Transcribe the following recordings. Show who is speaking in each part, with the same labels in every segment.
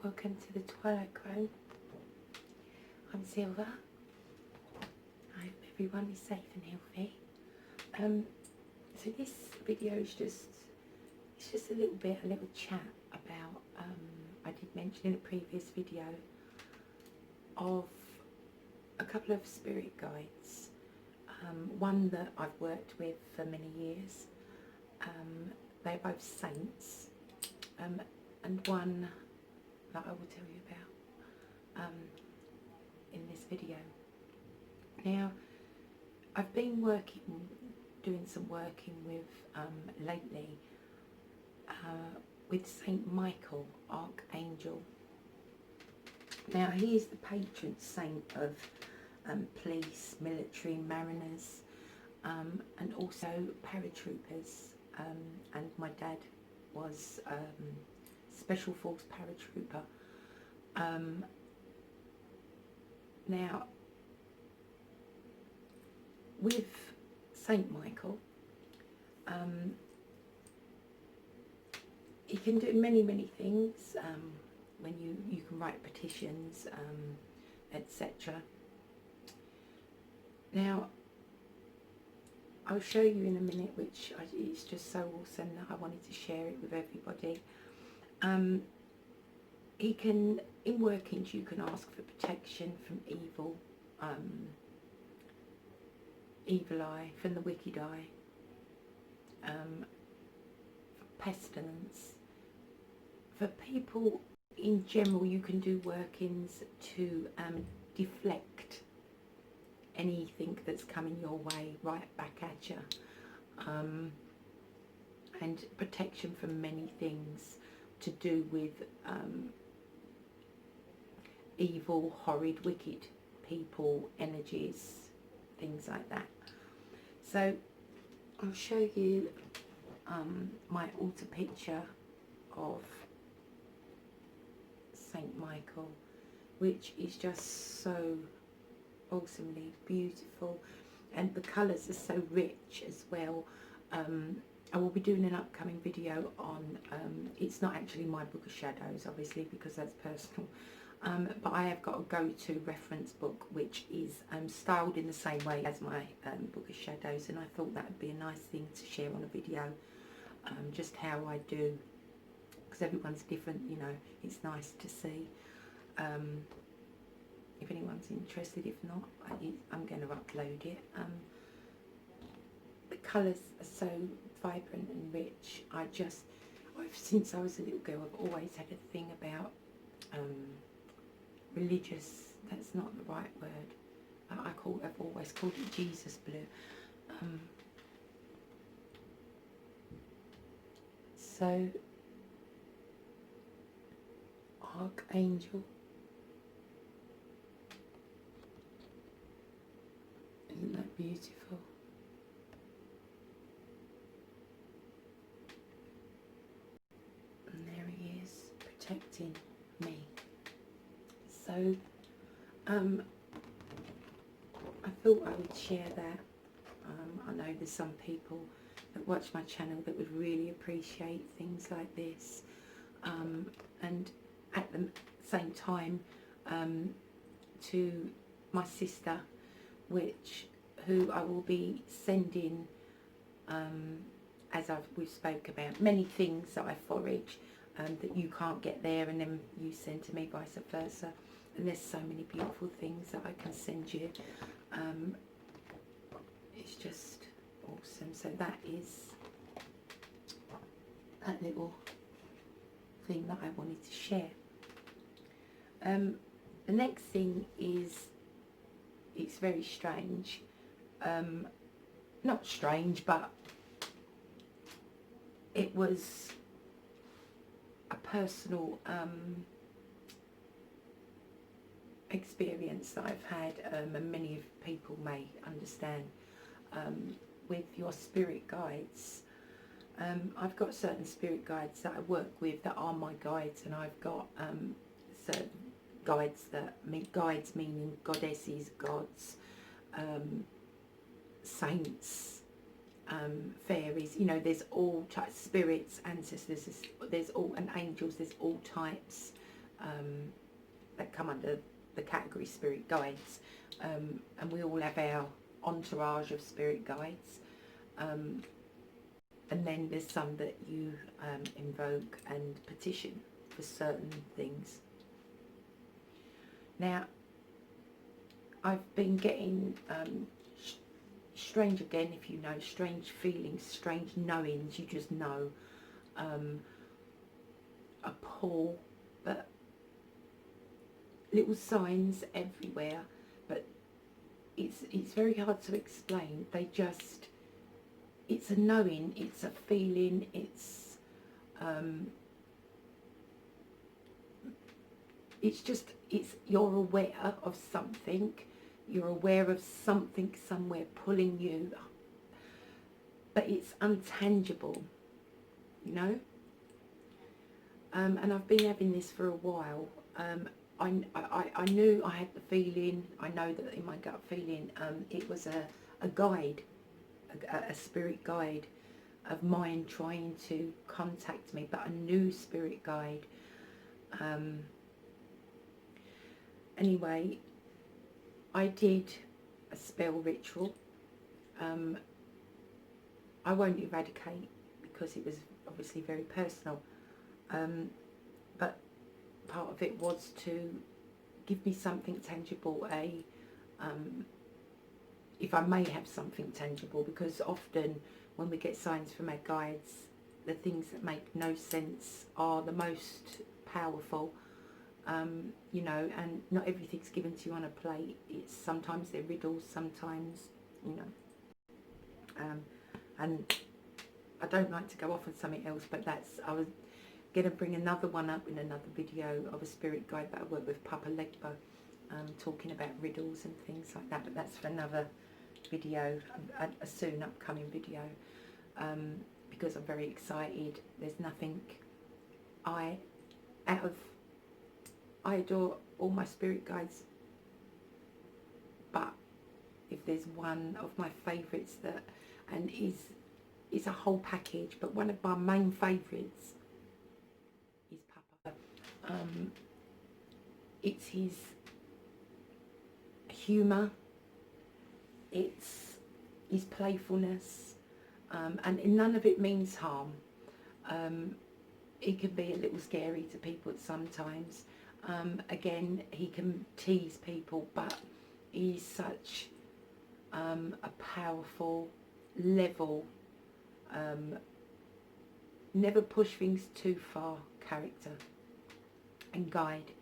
Speaker 1: Welcome to the Twilight Crown. I'm Silver. I hope everyone is safe and healthy. So this video is just a little chat about, I did mention in a previous video, of a couple of spirit guides. One that I've worked with for many years. They're both saints, and one that I will tell you about in this video. Now, I've been doing some working with lately with Saint Michael, Archangel. Now, he is the patron saint of police, military, mariners, and also paratroopers. And my dad was Special Force paratrooper. Now, with Saint Michael, he can do many things. When you can write petitions, etc. Now, I'll show you in a minute, which is just so awesome that I wanted to share it with everybody. He can, in workings, you can ask for protection from evil, evil eye, from the wicked eye, for pestilence. For people in general, you can do workings to deflect anything that's coming your way right back at you, and protection from many things to do with evil, horrid, wicked people, energies, things like that. So I'll show you my altar picture of Saint Michael, which is just so awesomely beautiful, and the colours are so rich as well. I will be doing an upcoming video on, it's not actually my Book of Shadows, obviously, because that's personal, but I have got a go-to reference book which is styled in the same way as my Book of Shadows, and I thought that would be a nice thing to share on a video, just how I do, because everyone's different, you know. It's nice to see. If anyone's interested, if not, I'm going to upload it. The colours are so vibrant and rich. Since I was a little girl, I've always had a thing about religious, that's not the right word, I've always called it Jesus blue. So, Archangel, isn't that beautiful? And there he is, protecting me. So, I thought I would share that. I know there's some people that watch my channel that would really appreciate things like this. And at the same time, to my sister, who I will be sending, as we've spoke about, many things that I forage that you can't get there, and then you send to me, vice versa. And there's so many beautiful things that I can send you. It's just awesome. So that is that little thing that I wanted to share. The next thing is, it's very strange. Not strange, but it was a personal experience that I've had, and many of people may understand, with your spirit guides. I've got certain spirit guides that I work with that are my guides, and I've got certain guides guides meaning goddesses, gods, saints, fairies, you know, there's all types, spirits, ancestors, there's all, and angels, there's all types. that come under the category spirit guides, and we all have our entourage of spirit guides, and then there's some that you invoke and petition for certain things. Now, I've been getting strange, again, if you know, strange feelings, strange knowings, you just know, a pull, but little signs everywhere, but it's very hard to explain. They just, it's a knowing, it's a feeling, it's just, it's, you're aware of something, you're aware of something somewhere pulling you, but it's untangible, you know. And I've been having this for a while. I knew I had the feeling, I know that in my gut feeling, it was a guide, a spirit guide of mine trying to contact me, but a new spirit guide. Anyway, I did a spell ritual. I won't eradicate because it was obviously very personal, but part of it was to give me something tangible, if I may have something tangible, because often when we get signs from our guides, the things that make no sense are the most powerful, you know, and not everything's given to you on a plate. It's sometimes they're riddles, sometimes, you know, and I don't like to go off on something else, but that's, I was going to bring another one up in another video of a spirit guide that I work with, Papa Legba, talking about riddles and things like that, but that's for another video, a soon upcoming video, because I'm very excited. There's nothing, I adore all my spirit guides, but if there's one of my favourites that, and is a whole package, but one of my main favourites is Papa. It's his humour, it's his playfulness, and none of it means harm. It can be a little scary to people sometimes. Again, he can tease people, but he's such a powerful, level, never push things too far character and guide.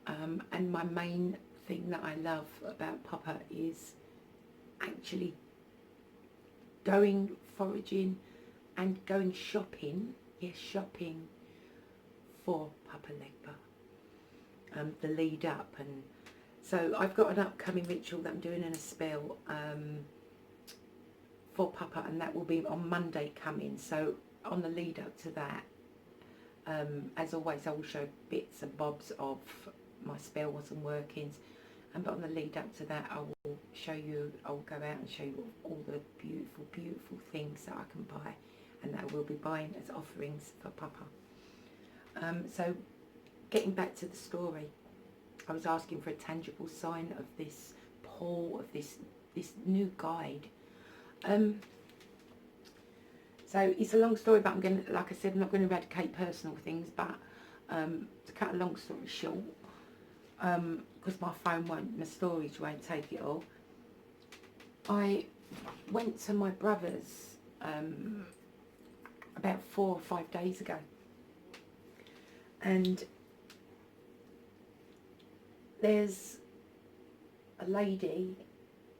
Speaker 1: And my main thing that I love about Papa is actually going foraging and going shopping, yes, shopping for Papa Legba, the lead up. And so I've got an upcoming ritual that I'm doing in a spell for Papa, and that will be on Monday coming. So on the lead up to that, as always, I will show bits and bobs of my spells and workings, but on the lead up to that, I will show you, I'll go out and show you all the beautiful, beautiful things that I can buy, and that I will be buying as offerings for Papa. So getting back to the story, I was asking for a tangible sign of this pull, of this new guide. So it's a long story, but I'm going to, like I said, I'm not going to eradicate personal things, but to cut a long story short, because my phone won't, my storage won't take it all, I went to my brother's about 4 or 5 days ago, and there's a lady,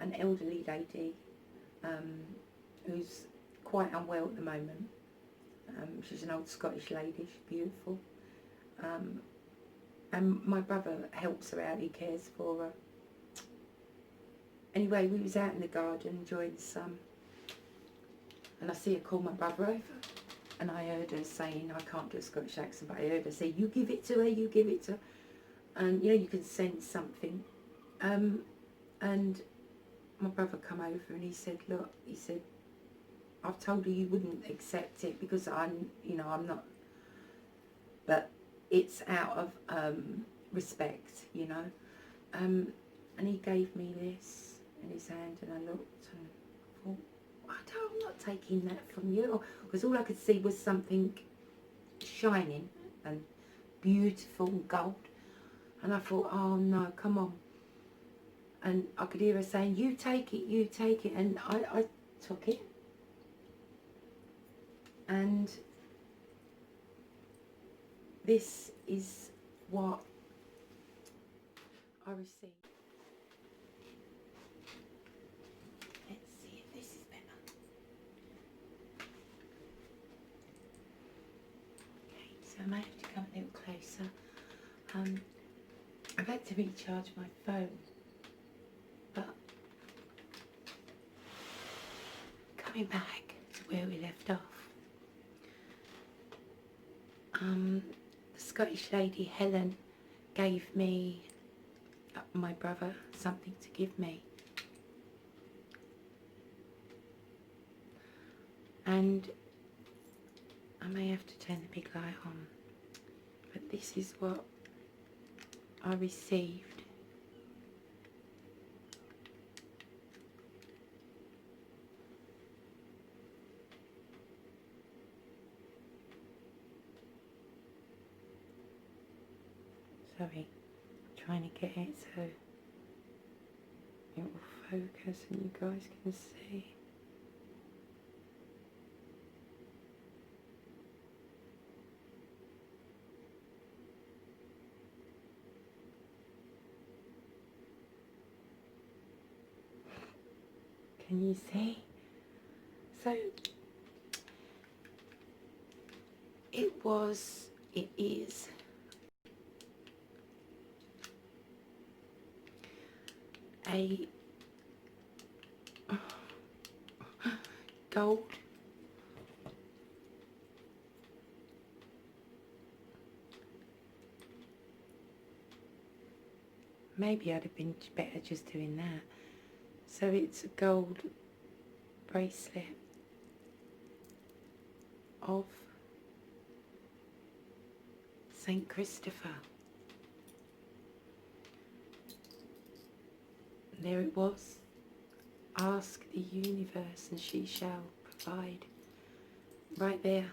Speaker 1: an elderly lady, who's quite unwell at the moment. She's an old Scottish lady, she's beautiful, and my brother helps her out, he cares for her. Anyway, we was out in the garden enjoying the sun, and I see her call my brother over, and I heard her saying, I can't do a Scottish accent, but I heard her say, you give it to her, you give it to her. And you know, you can sense something. And my brother come over and he said, look, he said, I've told her you wouldn't accept it because I'm, you know, I'm not, but it's out of respect, you know. And he gave me this in his hand, and I looked and thought, I'm not taking that from you, because all I could see was something shining and beautiful and gold. And I thought, oh no, come on. And I could hear her saying, you take it, you take it. And I took it. And this is what I received. Let's see if this is better. Okay, so I may have to come a little closer. I've had to recharge my phone, but coming back to where we left off, the Scottish lady Helen gave me, my brother, something to give me, and I may have to turn the big light on, but this is what I received. Sorry, I'm trying to get it so it will focus and you guys can see. Can you see? So it is a gold maybe I'd have been better just doing that. So it's a gold bracelet of Saint Christopher. There it was. Ask the universe and she shall provide. Right there.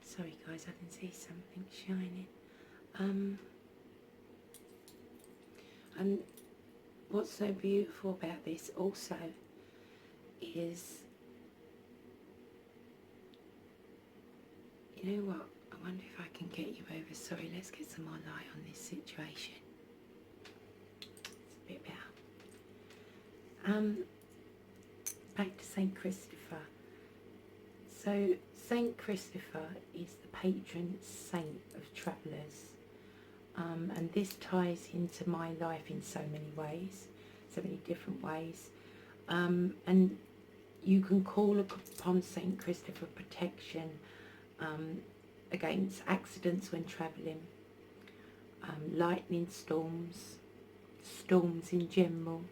Speaker 1: Sorry guys, I can see something shining. And what's so beautiful about this also is, you know what, I wonder if I can get you over. Sorry, let's get some more light on this situation. It's a bit better. Back to Saint Christopher. So Saint Christopher is the patron saint of travellers, and this ties into my life in so many ways, so many different ways, and you can call upon Saint Christopher protection against accidents when travelling, lightning storms, storms in general,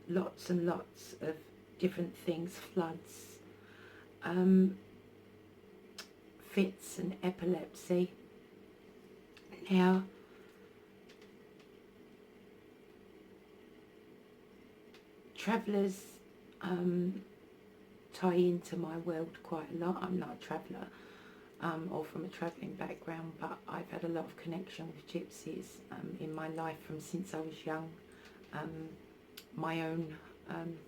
Speaker 1: lots and lots of different things, floods, fits and epilepsy. Now, travellers tie into my world quite a lot. I'm not a traveller or from a travelling background, but I've had a lot of connection with gypsies in my life from since I was young. My own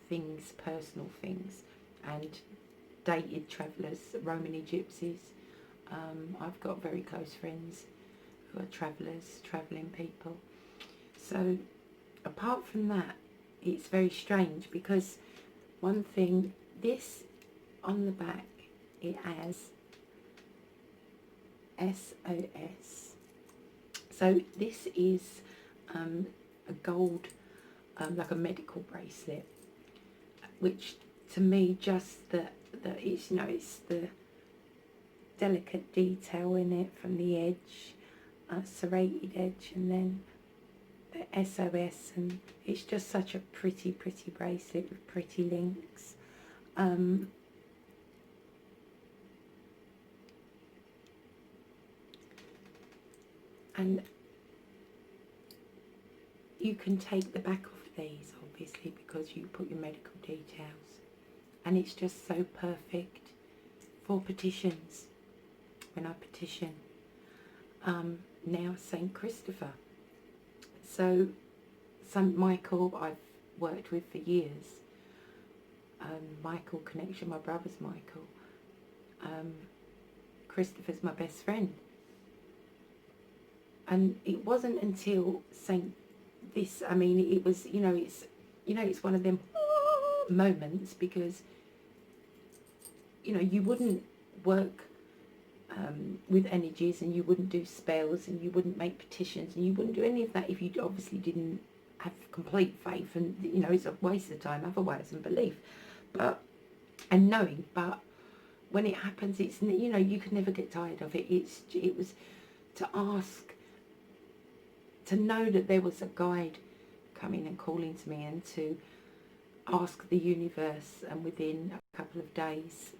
Speaker 1: things, personal things, and dated travellers, Romany gypsies. I've got very close friends who are travellers, travelling people. So apart from that, it's very strange because one thing, this on the back, it has SOS. So this is a gold, like a medical bracelet, which to me just that it's, you know, it's the delicate detail in it from the edge, serrated edge, and then the SOS, and it's just such a pretty bracelet with pretty links. And you can take the back off these, obviously, because you put your medical details, and it's just so perfect for petitions. When I petition now Saint Christopher, so Saint Michael I've worked with for years. Michael connection, my brother's Michael. Christopher's my best friend. And it wasn't until I mean, it was, it's one of them moments, because, you wouldn't work with energies, and you wouldn't do spells, and you wouldn't make petitions, and you wouldn't do any of that if you obviously didn't have complete faith, and, it's a waste of time otherwise, and belief, and knowing. But when it happens, it's, you can never get tired of it. It was to ask, to know that there was a guide coming and calling to me, and to ask the universe, and within a couple of days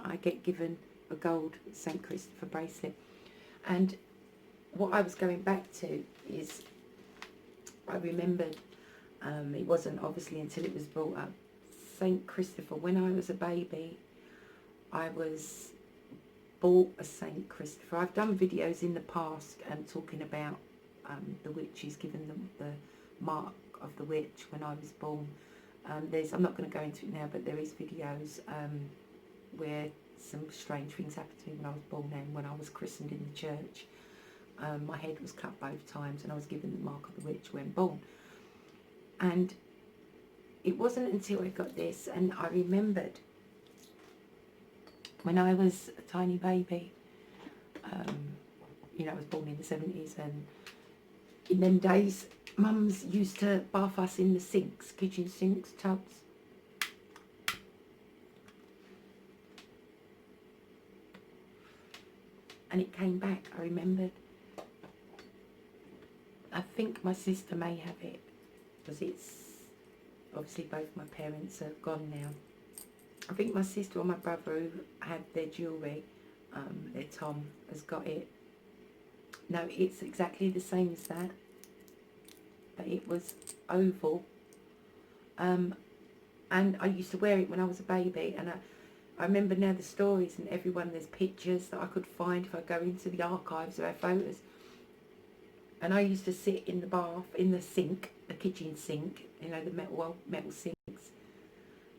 Speaker 1: I get given a gold St. Christopher bracelet. And what I was going back to is, I remembered, it wasn't obviously until it was brought up, St. Christopher, when I was a baby, I was bought a St. Christopher. I've done videos in the past talking about the witches, giving them the mark of the witch when I was born. I'm not going to go into it now, but there is videos where some strange things happened to me when I was born, and when I was christened in the church. My head was cut both times, and I was given the mark of the witch when born. And it wasn't until I got this, and I remembered when I was a tiny baby, I was born in the 70s, and in them days, mums used to bath us in the sinks, kitchen sinks, tubs. And it came back, I remembered. I think my sister may have it, because it's, obviously both my parents are gone now. I think my sister or my brother, who had their jewellery, their Tom, has got it. No, it's exactly the same as that, but it was oval. And I used to wear it when I was a baby, and I remember now the stories, and there's pictures that I could find if I go into the archives of our photos. And I used to sit in the bath, in the sink, the kitchen sink, the metal sinks.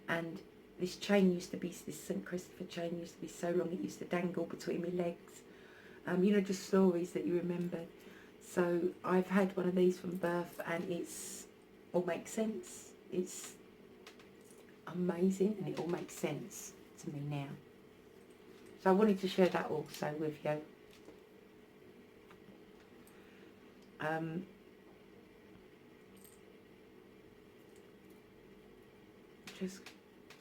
Speaker 1: And this chain used to be, this St. Christopher chain used to be so long, it used to dangle between my legs. Just stories that you remember. So I've had one of these from birth, and it's all makes sense. It's amazing, and it all makes sense to me now. So I wanted to share that also with you.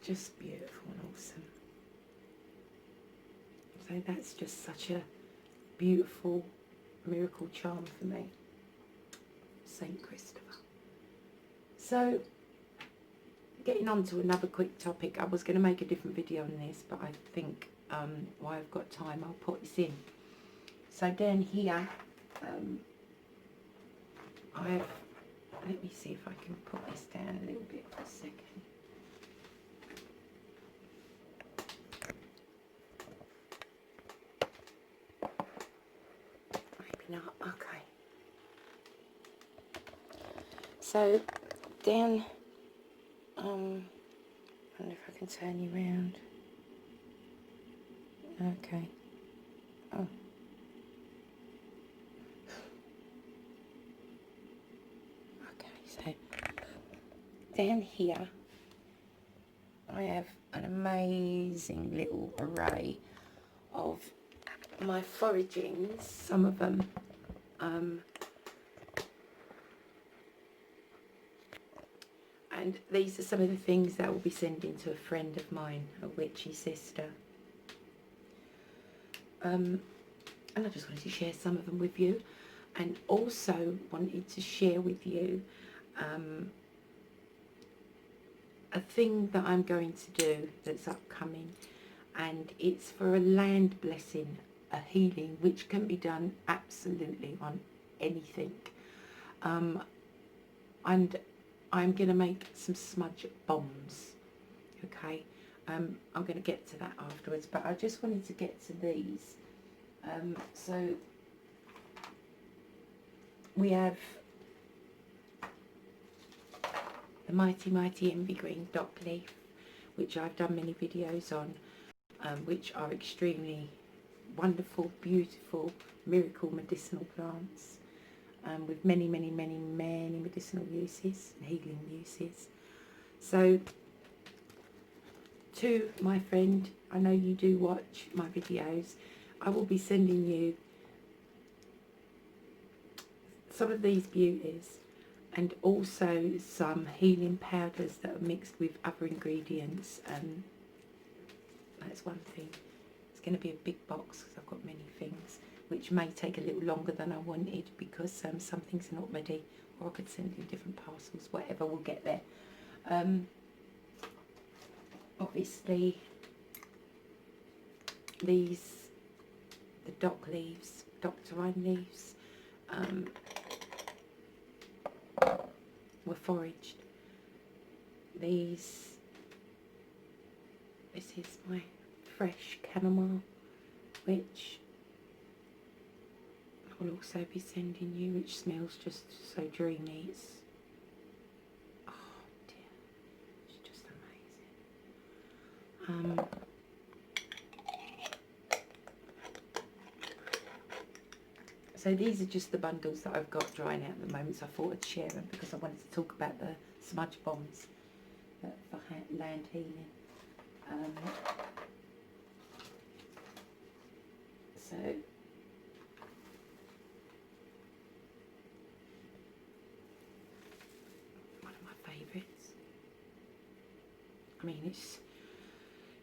Speaker 1: Just beautiful and awesome. So that's just such a beautiful miracle charm for me, Saint Christopher. So getting on to another quick topic, I was going to make a different video on this, but I think while I've got time, I'll put this in. So down here, let me see if I can put this down a little bit for a second. Maybe not. Okay. So down, I wonder if I can turn you around. Okay. Oh. So down here I have an amazing little array of my foragings, some of them and these are some of the things that I will be sending to a friend of mine, a witchy sister, and I just wanted to share some of them with you. and also wanted to share with you a thing that I'm going to do that's upcoming, and it's for a land blessing, a healing, which can be done absolutely on anything. And I'm going to make some smudge bombs, okay? I'm going to get to that afterwards, but I just wanted to get to these. So we have the Mighty Envy Green Dock Leaf, which I've done many videos on, which are extremely wonderful, beautiful, miracle medicinal plants, with many medicinal uses and healing uses. So to my friend, I know you do watch my videos, I will be sending you some of these beauties, and also some healing powders that are mixed with other ingredients. That's one thing. It's going to be a big box because I've got many things, which may take a little longer than I wanted because some things are not ready, or I could send in different parcels, whatever, we'll get there. Obviously the dock leaves, doctorine leaves, were foraged. This is my fresh chamomile, which I will also be sending you, which smells just so dreamy. It's, oh dear, it's just amazing. So these are just the bundles that I've got drying out at the moment, so I thought I'd share them because I wanted to talk about the smudge bombs for land healing. So one of my favourites. I mean, it's,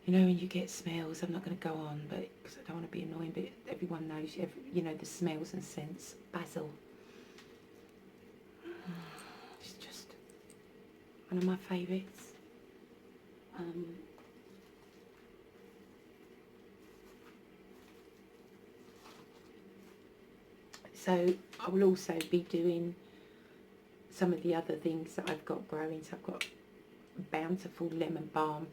Speaker 1: you know, when you get smells, I'm not going to go on, but because I don't want to be annoying, but everyone knows, you know, the smells and scents. Basil. It's just one of my favourites. So I will also be doing some of the other things that I've got growing. So I've got bountiful lemon balm,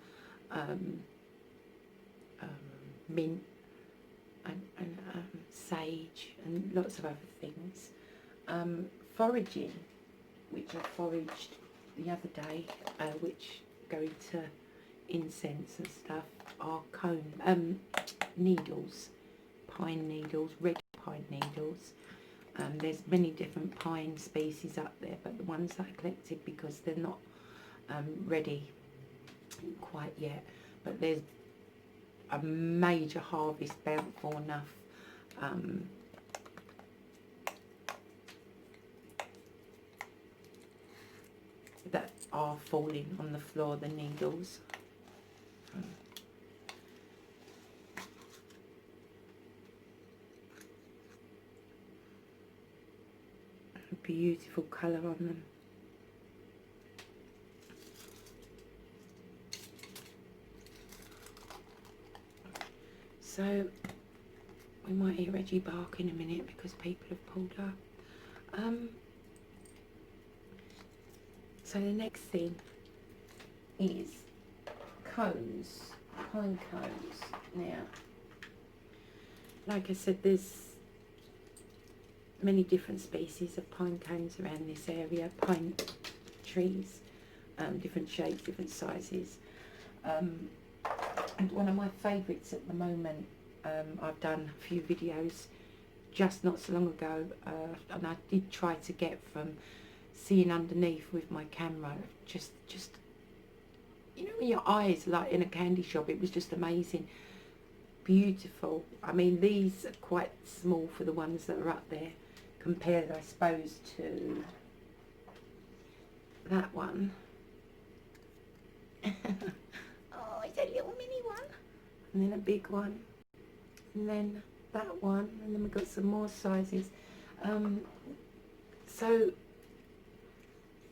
Speaker 1: mint, and sage, and lots of other things. Foraging, which I foraged the other day, which go into incense and stuff, are needles, pine needles, red pine needles. There's many different pine species up there, but the ones that I collected, because they're not ready quite yet, but there's a major harvest, bountiful enough, that are falling on the floor, the needles. A beautiful colour on them. So we might hear Reggie bark in a minute because people have pulled up. So the next thing is cones, pine cones. Now, like I said, there's many different species of pine cones around this area, pine trees, different shapes, different sizes. And one of my favourites at the moment, I've done a few videos just not so long ago, and I did try to get from seeing underneath with my camera, just you know, when your eyes like in a candy shop, it was just amazing, beautiful. I mean, these are quite small for the ones that are up there, compared, I suppose, to that one. Oh, it's a little mini one, and then a big one, and then that one, and then we've got some more sizes. So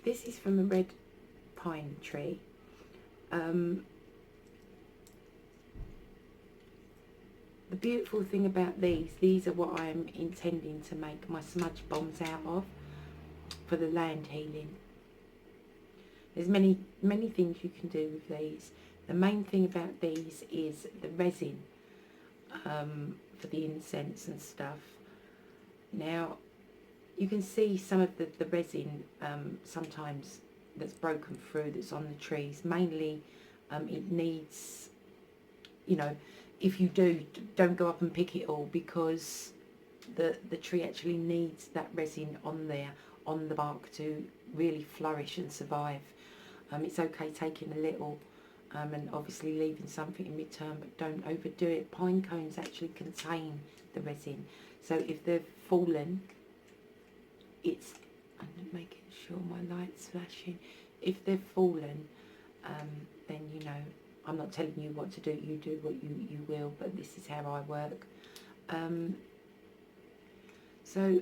Speaker 1: this is from a red pine tree. The beautiful thing about these are what I am intending to make my smudge bombs out of for the land healing. There's many things you can do with these. The main thing about these is the resin for the incense and stuff. Now you can see some of the resin sometimes that's broken through, that's on the trees. Mainly it needs, you know, if you don't go up and pick it all, because the tree actually needs that resin on there, on the bark, to really flourish and survive. It's okay taking a little and obviously leaving something in return, but don't overdo it. Pine cones actually contain the resin, so if they've fallen, I'm making sure my light's flashing. If they've fallen, then, you know, I'm not telling you what to do, you do what you will, but this is how I work. So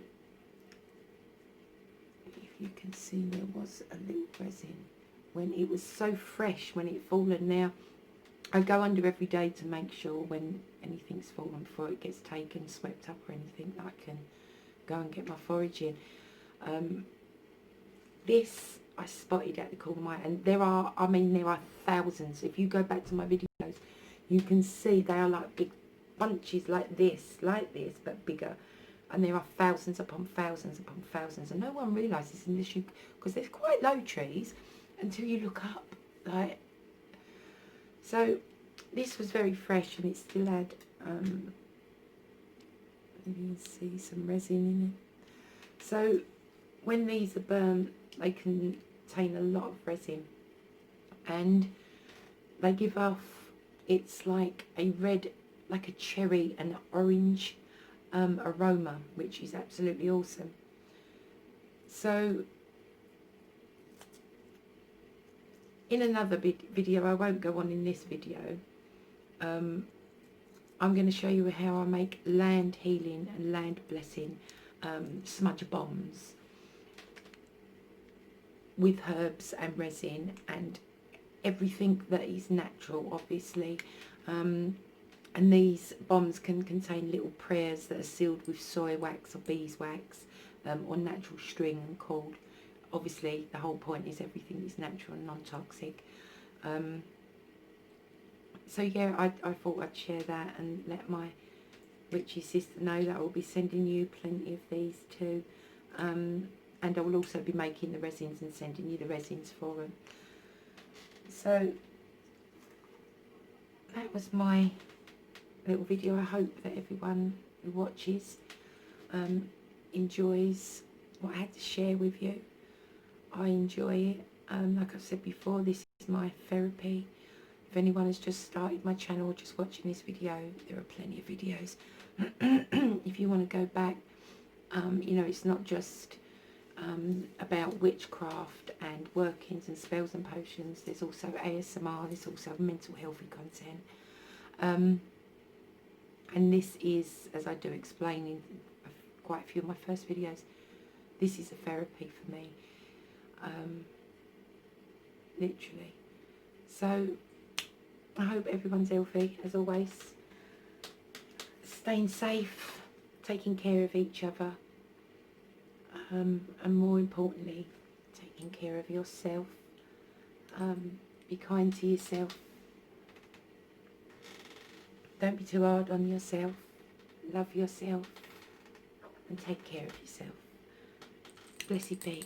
Speaker 1: if you can see, there was a little resin when it was so fresh when it fallen. Now I go under every day to make sure when anything's fallen, before it gets taken, swept up or anything, that I can go and get my forage in. This I spotted at the corner of my eye, and there are thousands. If you go back to my videos, you can see they are like big bunches like this, but bigger. And there are thousands upon thousands upon thousands, and no one realises unless because there's quite low trees, until you look up. Like, so this was very fresh, and it still had you can see some resin in it. So when these are burnt, they contain a lot of resin, and they give off, it's like a red, like a cherry and orange aroma, which is absolutely awesome. So in another video, I won't go on in this video, I'm going to show you how I make land healing and land blessing smudge bombs with herbs and resin and everything that is natural, obviously. And these bombs can contain little prayers that are sealed with soy wax or beeswax or natural string and cord. Obviously, the whole point is everything is natural and non-toxic. So yeah, I thought I'd share that and let my witchy sister know that I will be sending you plenty of these too. And I will also be making the resins and sending you the resins for them. So that was my little video. I hope that everyone who watches enjoys what I had to share with you. I enjoy it. Like I've said before, this is my therapy. If anyone has just started my channel or just watching this video, there are plenty of videos. If you want to go back, you know, it's not just about witchcraft and workings and spells and potions. There's also ASMR, there's also mental healthy content. And this is, as I do explain in quite a few of my first videos, this is a therapy for me. Literally. So I hope everyone's healthy, as always, staying safe, taking care of each other, and more importantly, taking care of yourself. Be kind to yourself. Don't be too hard on yourself. Love yourself and take care of yourself. Blessed be.